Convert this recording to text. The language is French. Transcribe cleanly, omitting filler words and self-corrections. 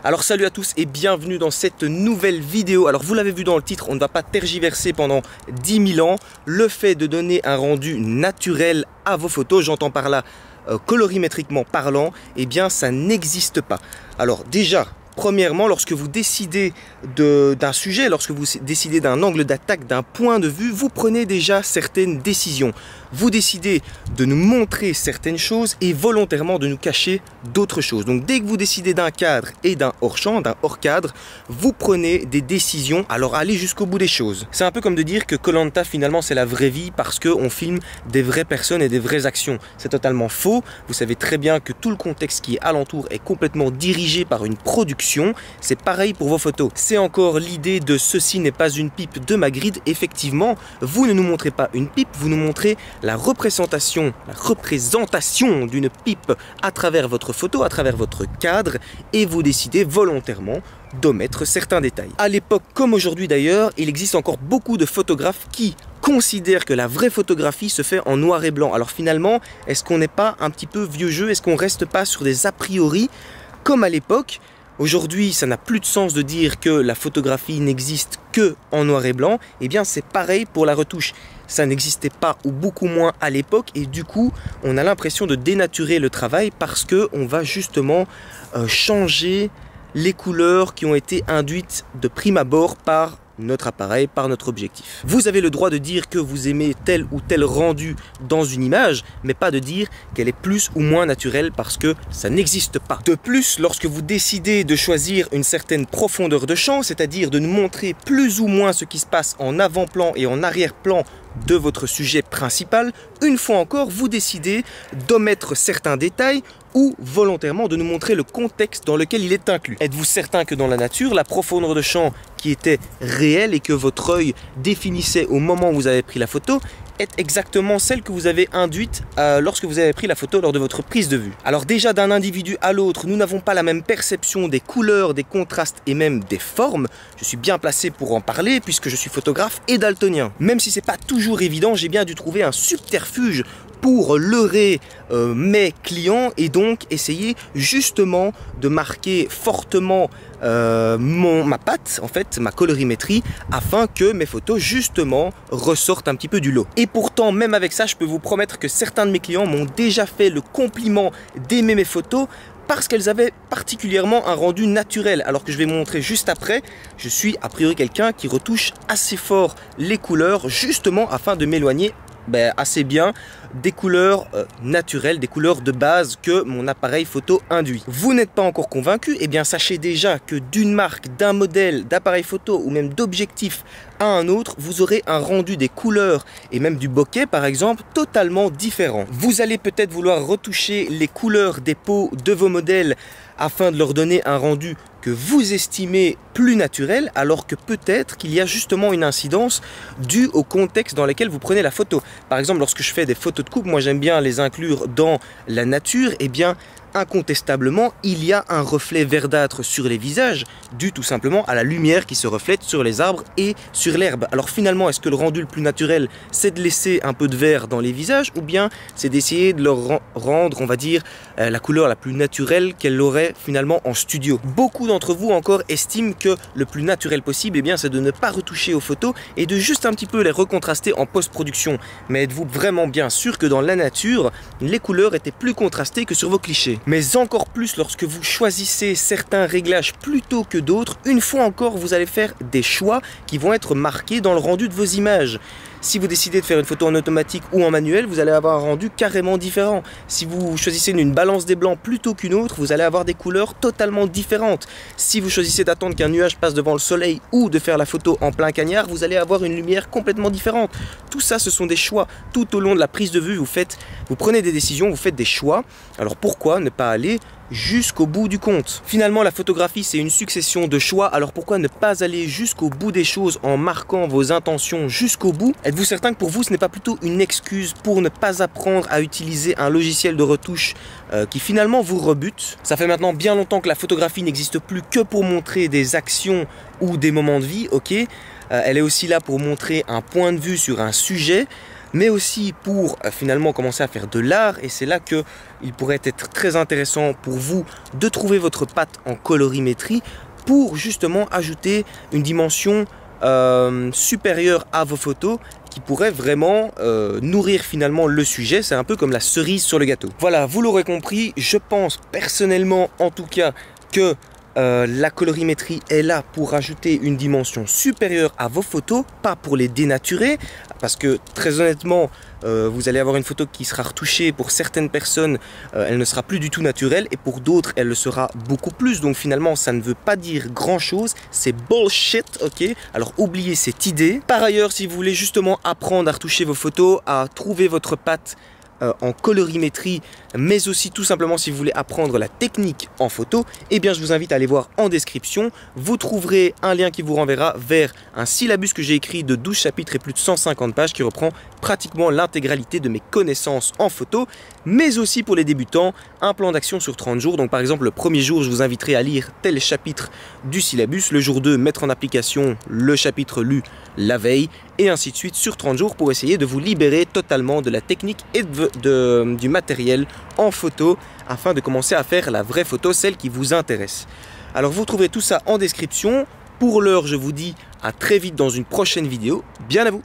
Alors salut à tous et bienvenue dans cette nouvelle vidéo. Alors vous l'avez vu dans le titre, on ne va pas tergiverser pendant 10 000 ans. Le fait de donner un rendu naturel à vos photos, j'entends par là colorimétriquement parlant, eh bien ça n'existe pas. Alors déjà, premièrement, lorsque vous décidez d'un sujet, lorsque vous décidez d'un angle d'attaque, d'un point de vue, vous prenez déjà certaines décisions. Vous décidez de nous montrer certaines choses et volontairement de nous cacher d'autres choses. Donc dès que vous décidez d'un cadre et d'un hors-champ, d'un hors-cadre, vous prenez des décisions, alors allez jusqu'au bout des choses. C'est un peu comme de dire que Koh Lanta finalement c'est la vraie vie parce qu'on filme des vraies personnes et des vraies actions. C'est totalement faux. Vous savez très bien que tout le contexte qui est alentour est complètement dirigé par une production. C'est pareil pour vos photos. C'est encore l'idée de ceci n'est pas une pipe de Magritte. Effectivement, vous ne nous montrez pas une pipe, vous nous montrez la représentation d'une pipe à travers votre photo, à travers votre cadre, et vous décidez volontairement d'omettre certains détails. À l'époque, comme aujourd'hui d'ailleurs, il existe encore beaucoup de photographes qui considèrent que la vraie photographie se fait en noir et blanc. Alors finalement, est-ce qu'on n'est pas un petit peu vieux jeu? Est-ce qu'on reste pas sur des a priori comme à l'époque? Aujourd'hui, ça n'a plus de sens de dire que la photographie n'existe que en noir et blanc. Eh bien, c'est pareil pour la retouche. Ça n'existait pas ou beaucoup moins à l'époque et du coup, on a l'impression de dénaturer le travail parce qu'on va justement changer les couleurs qui ont été induites de prime abord par notre appareil, par notre objectif. Vous avez le droit de dire que vous aimez tel ou tel rendu dans une image, mais pas de dire qu'elle est plus ou moins naturelle parce que ça n'existe pas. De plus, lorsque vous décidez de choisir une certaine profondeur de champ, c'est-à-dire de nous montrer plus ou moins ce qui se passe en avant-plan et en arrière-plan de votre sujet principal, une fois encore, vous décidez d'omettre certains détails ou volontairement de nous montrer le contexte dans lequel il est inclus. Êtes-vous certain que dans la nature, la profondeur de champ qui était réelle et que votre œil définissait au moment où vous avez pris la photo est exactement celle que vous avez induite lorsque vous avez pris la photo lors de votre prise de vue? Alors déjà, d'un individu à l'autre, nous n'avons pas la même perception des couleurs, des contrastes et même des formes. Je suis bien placé pour en parler puisque je suis photographe et daltonien. Même si c'est pas toujours évident, j'ai bien dû trouver un subterfuge pour leurrer mes clients et donc essayer justement de marquer fortement ma patte, en fait, ma colorimétrie, afin que mes photos justement ressortent un petit peu du lot. Et pourtant, même avec ça, je peux vous promettre que certains de mes clients m'ont déjà fait le compliment d'aimer mes photos parce qu'elles avaient particulièrement un rendu naturel. Alors que je vais vous montrer juste après, je suis a priori quelqu'un qui retouche assez fort les couleurs justement afin de m'éloigner assez bien des couleurs naturelles, des couleurs de base que mon appareil photo induit. Vous n'êtes pas encore convaincu? Eh bien sachez déjà que d'une marque, d'un modèle, d'appareil photo ou même d'objectif à un autre, vous aurez un rendu des couleurs et même du bokeh par exemple totalement différent. Vous allez peut-être vouloir retoucher les couleurs des peaux de vos modèles afin de leur donner un rendu que vous estimez plus naturel, alors que peut-être qu'il y a justement une incidence due au contexte dans lequel vous prenez la photo. Par exemple, lorsque je fais des photos de coupe, moi j'aime bien les inclure dans la nature, et bien incontestablement, il y a un reflet verdâtre sur les visages, dû tout simplement à la lumière qui se reflète sur les arbres et sur l'herbe. Alors finalement, est-ce que le rendu le plus naturel, c'est de laisser un peu de vert dans les visages, ou bien c'est d'essayer de leur rendre, on va dire, la couleur la plus naturelle qu'elle aurait finalement en studio? Beaucoup d'entre vous encore estiment que le plus naturel possible, eh bien, c'est de ne pas retoucher aux photos et de juste un petit peu les recontraster en post-production. Mais êtes-vous vraiment bien sûr que dans la nature, les couleurs étaient plus contrastées que sur vos clichés? Mais encore plus lorsque vous choisissez certains réglages plutôt que d'autres, une fois encore, vous allez faire des choix qui vont être marqués dans le rendu de vos images. Si vous décidez de faire une photo en automatique ou en manuel, vous allez avoir un rendu carrément différent. Si vous choisissez une balance des blancs plutôt qu'une autre, vous allez avoir des couleurs totalement différentes. Si vous choisissez d'attendre qu'un nuage passe devant le soleil ou de faire la photo en plein cagnard, vous allez avoir une lumière complètement différente. Tout ça, ce sont des choix. Tout au long de la prise de vue, vous prenez des décisions, vous faites des choix. Alors pourquoi ne pas aller jusqu'au bout du compte? Finalement, la photographie, c'est une succession de choix, alors pourquoi ne pas aller jusqu'au bout des choses en marquant vos intentions jusqu'au bout? Êtes-vous certain que pour vous, ce n'est pas plutôt une excuse pour ne pas apprendre à utiliser un logiciel de retouche qui finalement vous rebute? Ça fait maintenant bien longtemps que la photographie n'existe plus que pour montrer des actions ou des moments de vie, ok? Elle est aussi là pour montrer un point de vue sur un sujet. mais aussi pour finalement commencer à faire de l'art. Et c'est là que il pourrait être très intéressant pour vous de trouver votre patte en colorimétrie pour justement ajouter une dimension supérieure à vos photos qui pourrait vraiment nourrir finalement le sujet. C'est un peu comme la cerise sur le gâteau. Voilà, vous l'aurez compris, je pense personnellement en tout cas que la colorimétrie est là pour ajouter une dimension supérieure à vos photos, pas pour les dénaturer, parce que très honnêtement, vous allez avoir une photo qui sera retouchée. Pour certaines personnes, elle ne sera plus du tout naturelle, et pour d'autres, elle le sera beaucoup plus. Donc finalement, ça ne veut pas dire grand-chose, c'est bullshit, ok? Alors oubliez cette idée. Par ailleurs, si vous voulez justement apprendre à retoucher vos photos, à trouver votre patte en colorimétrie, mais aussi tout simplement si vous voulez apprendre la technique en photo, eh bien je vous invite à aller voir en description. Vous trouverez un lien qui vous renverra vers un syllabus que j'ai écrit de 12 chapitres et plus de 150 pages qui reprend pratiquement l'intégralité de mes connaissances en photo, mais aussi pour les débutants, un plan d'action sur 30 jours. Donc par exemple, le premier jour, je vous inviterai à lire tel chapitre du syllabus, le jour 2, mettre en application le chapitre lu la veille, et ainsi de suite sur 30 jours pour essayer de vous libérer totalement de la technique et du matériel en photo afin de commencer à faire la vraie photo, celle qui vous intéresse. Alors vous trouverez tout ça en description. Pour l'heure, je vous dis à très vite dans une prochaine vidéo. Bien à vous!